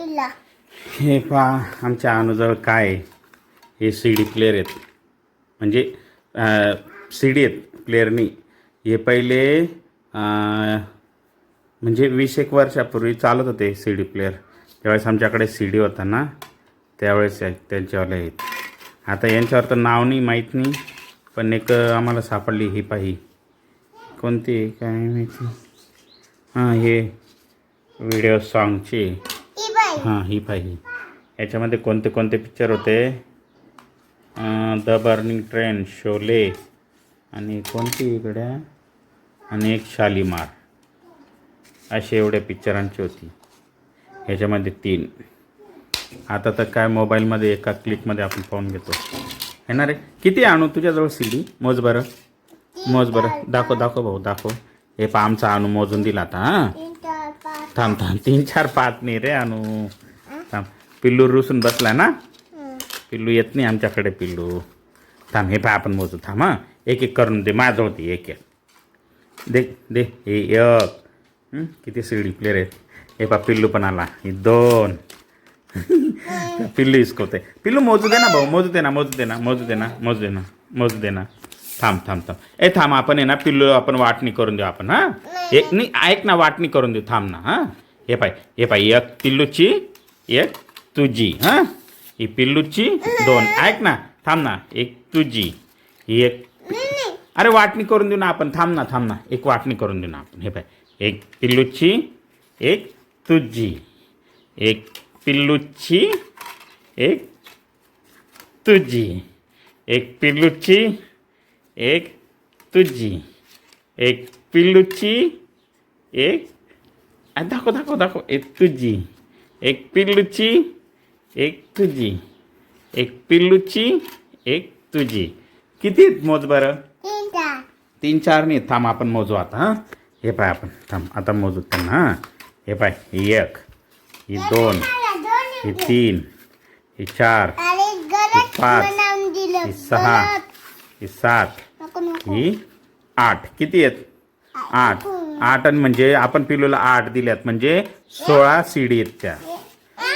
हे पहा आमच्या अनुजवळ काय आहे? हे सी डी प्लेअर आहेत, म्हणजे सी डी आहेत, प्लेअर नाही. हे पहिले म्हणजे 20-1 वर्षापूर्वी चालत होते सी डी प्लेअर. त्यावेळेस आमच्याकडे सी डी होता ना, त्यावेळेस त्यांच्यावाले आहेत. आता यांच्यावर तर नाव नाही, माहीत नाही, पण एक आम्हाला सापडली. ही पाही कोणती काय माहिती. हां, हे व्हिडिओ सॉन्गची. हां, ही पाही. याच्यामध्ये कोणते कोणते पिक्चर होते? द बर्निंग ट्रेन, शोले, आणि कोणती इकड्या, आणि एक शालीमार, असे एवढ्या पिक्चरांची होती. ह्याच्यामध्ये 3. आता तर काय मोबाईलमध्ये एका क्लिकमध्ये आपण पाहून घेतो, है ना रे? किती आणू तुझ्याजवळ सी डी? मोज बरं, मोज बरं. दाखव दाखव भाऊ, दाखव. हे पा आमचा आणू मोजून दिला आता. हां, थांब थांब, 3 4 5 नाही रे आणू, थांब. पिल्लू रुसून बसला ना, पिल्लू येत नाही आमच्याकडे. पिल्लू थांब, हे पा आपण मोजू. थांब. हां, एक एक करून दे, माझं होती एक एक. दे दे. हे 1. किती सी डी प्लेअर आहेत. हे पा पिल्लू पण आला. हे 2. पिल्लू हिसकवते. पिल्लू मोजू दे ना भाऊ, मोजू दे ना, मोजू दे ना, मोजू दे ना, मोजू दे ना, मोजू दे ना. थांब थांब थांब. थांब, आपण आहे ना पिल्लू आपण वाटणी करून देऊ आपण. हां, एक नाही, ऐक ना, वाटणी करून देऊ. थांब ना. हां, हे पाय 1 पिल्लूची, 1 तुझी. हां, ही पिल्लूची 2. ऐक ना, थांब ना. 1 तुझी, 1. अरे वाटणी करून देऊ ना आपण. थांब ना, थांब ना, एक वाटणी करून देऊ ना आपण. हे पाय 1 पिल्लूची, 1 तुझी, 1 पिल्लूची, 1 तुझी, 1 पिल्लूची, 1 तुझी, 1 पिल्लूची, 1. दाखव दाखव दाखव. 1 तुझी, 1 पिल्लूची, 1 तुझी, 1 पिल्लूची, 1 तुझी. किती मोज बरं? 3 4 नाही. थांब, आपण मोजू आता. हां, हे पाय आपण. थांब, आता मोजू त्यांना. हां, हे पाय 1, ही 2, ही 3, ही 4, ही 5, ही 6, ही 7, ही 8. किती आहेत? 8. 8 आणि म्हणजे आपण पिल्लूला 8 दिल्यात, म्हणजे 16 सी डी आहेत त्या.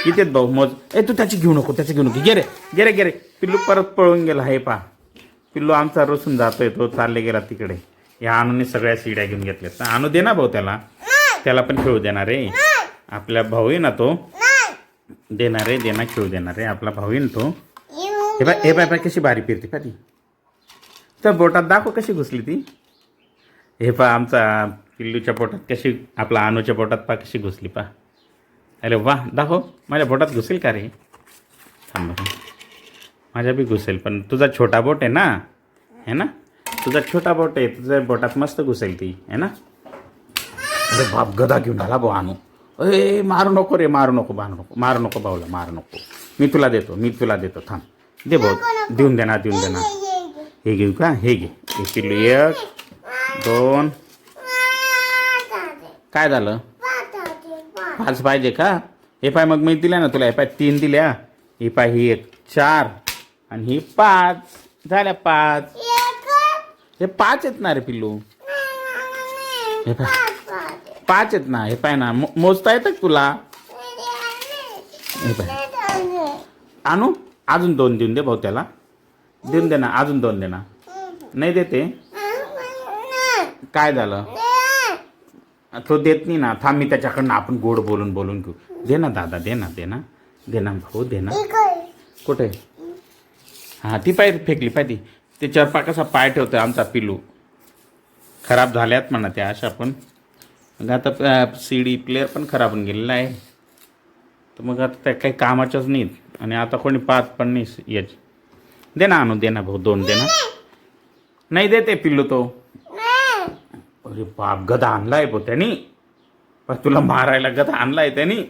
किती आहेत भाऊ? मोज. तू त्याची घेऊ नको, त्याची घेऊ नको. गेरे गेरे गेरे. पिल्लू परत पळून गेला. हे पा पिल्लू आमचा रुसून जातोय, तो चालले गेला तिकडे. या आणूने सगळ्या सीड्या घेऊन घेतल्यात. आणू दे ना भाऊ त्याला, त्याला पण खेळू देणार रे. आपला भाऊ आहे ना तो, देणार रे, देणार, खेळू देणार रे. आपला भाऊ आहे ना तो. हे पाय कशी बारी फिरते पा ती. तर बोटात दाखव कशी घुसली ती. हे पा आमचा पिल्लूच्या पोटात कशी, आपला आणूच्या पोटात पा कशी घुसली पा. अरे वा, दाखव. माझ्या बोटात घुसेल का रे? थांब, माझ्या बी घुसेल, पण तुझा छोटा बोट आहे ना, है ना, तुझा छोटा बोट आहे, तुझ्या बोटात मस्त घुसेल ती, है ना. अरे बाप, गदा घेऊन आला भाऊ आणू. मारू नको रे, मारू नको, मारू नको भाऊला, मारू नको. मी तुला देतो. थांब, दे भाऊ, देऊन दे ना. हे घेऊ का? हे घे. हे पिल्लू 1 2. काय झालं? 5 पाहिजे का? हे पाय, मग मी दिल्या ना तुला. हे पाय 3 दिल्या. ही पाय, ही 1 4 आणि ही 5 झाल्या. 5 हे 5 आहेत ना रे पिल्लू. हे पाय 5 आहेत ना. हे पाय ना, मोजता येतं तुला? हे पाय आणू, अजून 2 देऊन दे भाऊ त्याला. देऊन दे ना, अजून 2 दे ना. नाही देते? काय झालं? तो देत नाही ना. थांब, मी त्याच्याकडनं आपण गोड बोलून घेऊ. दे ना दादा, दे ना भाऊ, दे ना. कुठे? हां, ती पाय फेकली पाय ती. त्याच्यावर पा कसा पाय ठेवतो आमचा पिल्लू. खराब झाल्यात म्हणा त्या अशा पण. मग आता सी डी प्लेअर पण खराब होऊन गेलेला आहे. तर मग आता त्या काही कामाच्याच नाहीत. आणि आता कोणी पाहत पण नाही याची. दे ना आणू, दे ना भाऊ, 2 दे ना. नाही देते पिल्लू तो. अरे बाप, गदा आणलाय भाऊ त्यानी. पण तुला मारायला गदा आणलाय त्यानी.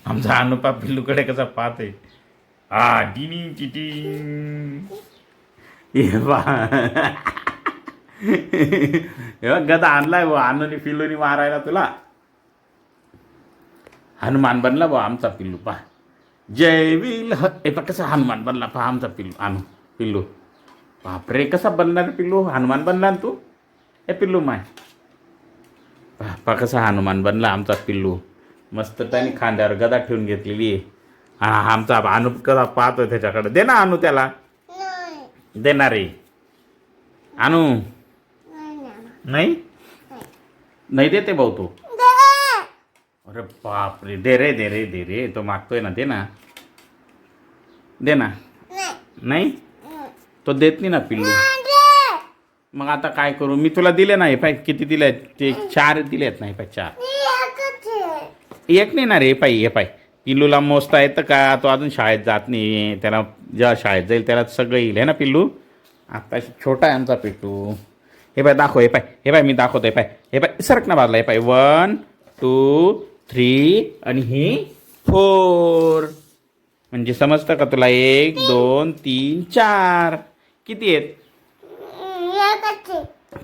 आमचा अनुपा पिल्लूकडे कसा पाहते. डिनी चिटी. गदा आणलाय भाऊ, आणून पिल्लूनी मारायला तुला. हनुमान बनला भाऊ आमचा पिल्लू. पा जय विल. हे पा कसा हनुमान बनला पहा आमचा पिल्लू. पिल्लू बापरे, कसा बनला रे पिल्लू? हनुमान बनला ना तू. पिल्लू माय पा कसा हनुमान बनला आमचा पिल्लू. मस्त त्याने खांद्यावर गदा ठेवून घेतलेली आहे. हा आमचा अनुप कसा पाहतोय त्याच्याकडे. दे ना अनु त्याला. देणार रे अनु. नाही नाही देते भाऊ तू. अरे बापरे. दे रे दे रे दे रे. तो मागतोय ना. दे ना दे ना. नाही तो देत नाही ना पिल्लू. मग आता काय करू. मी तुला दिले नाही पाय. किती दिले ते 4 दिलेत नाही पाय. 4 एक नाही ना रे पाय. हे पाय पिल्लूला मोजता येतं का. तो अजून शाळेत जात नाही. त्याला जेव्हा शाळेत जाईल त्याला सगळं येईल है ना पिल्लू. आता छोटा आहे आमचा पिल्लू. हे पाय दाखव. हे पाय हे पाय मी दाखवतो. हे पाय हे पाय सरक ना बाजला. हे पाय 1 2 3 आणि ही 4. म्हणजे समजतं का तुला. 1 2 3 4 किती आहेत.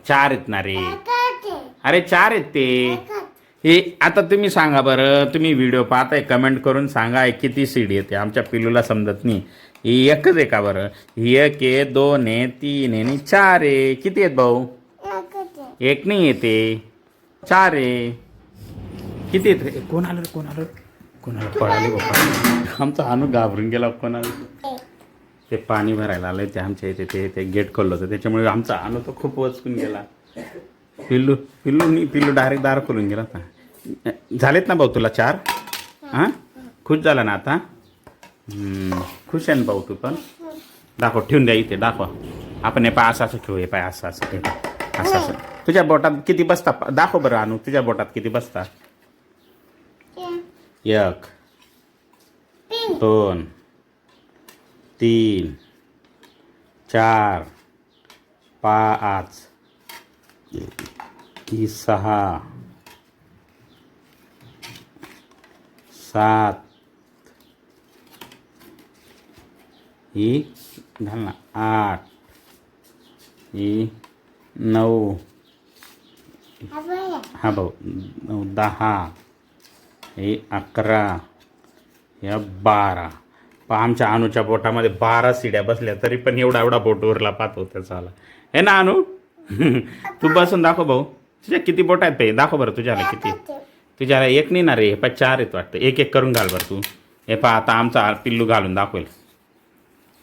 4 आहेत ना रे. अरे 4 आहेत ते. हे आता तुम्ही सांगा बरं. तुम्ही व्हिडिओ पाहताय कमेंट करून सांगा किती सीडी येते. आमच्या पिल्लूला समजत नाही. ही एकच आहे का बरं. ही 1 आहे 2 आहे 3 आहे आणि 4 आहे. किती आहेत भाऊ. एक नाही येते 4 आहे. किती येत रे. कोण आलं रे. कोण आलं कोण आलं. पळाले बाबा. आमचा अनु घाबरून गेला. कोण आलं. ते पाणी भरायला आलं ते आमच्या इथे. ते गेट खोललं होतं त्याच्यामुळे आमचा अनु तो खूप वचकून गेला. पिल्लू डायरेक्ट दार खोलून गेला होता. झालेत ना भाऊ तुला 4. हां खुश झाला ना आता. खुश आहे ना भाऊ तू पण. दाखव. ठेवून द्या इथे. दाखवा. आपण हे पाय असं असं ठेवू. हे पाय असं असं ठेव. असं असं. तुझ्या बोटात किती बसता दाखव बरं अनु. तुझ्या बोटात किती बसता. 1 2 3 4 5 ही 6 7 ही घाल ना 8 ही 9 हा भाऊ 9 10 हे 11 या 12. आमच्या अनुच्या बोटामध्ये 12 सीड्या बसल्या तरी पण एवढा बोट उरला पाहतो त्याचा आला हे ना अनु. तू बसून दाखव भाऊ. तुझ्या किती बोट आहेत पे. दाखव बरं तुझ्याला किती. तुझ्याला एक नाही ना रे. हे पा 4 आहेत वाटतं. एक करून घाल बरं तू. हे पा आता आमचा पिल्लू घालून दाखवेल.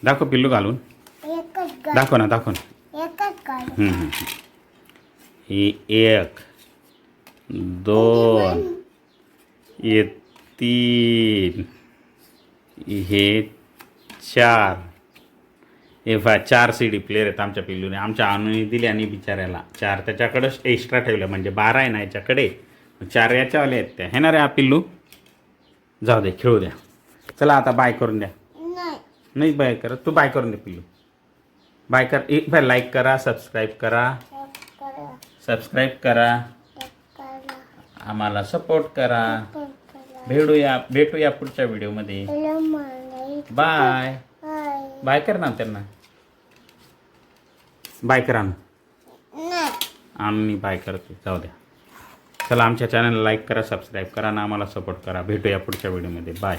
दाखव पिल्लू घालून. दाखव ना दाखव ना. ही 1 2 हे 3 हे 4. हे 4 सीडी प्लेयर आहेत आमच्या पिल्लूने. आमच्या अनुने दिले आणि बिचाऱ्याला 4 त्याच्याकडेच एक्स्ट्रा ठेवलं. म्हणजे 12 आहे ना याच्याकडे. 4 याच्यावाले आहेत त्या. हे ना रे हा पिल्लू. जाऊ दे खेळू द्या. चला आता बाय करून द्या. नाही बाय करा. तू बाय करून दे पिल्लू. बाय कर. एक बाय लाईक करा. सबस्क्राईब करा. आम्हाला सपोर्ट करा. भेटूया पुढच्या व्हिडिओमध्ये. बाय बाय कर ना त्यांना. बाय करा ना. आम्ही बाय करतो. जाऊ द्या. चला आमच्या चॅनलला लाईक करा. सबस्क्राईब करा आणि आम्हाला सपोर्ट करा. भेटूया पुढच्या व्हिडिओमध्ये. बाय.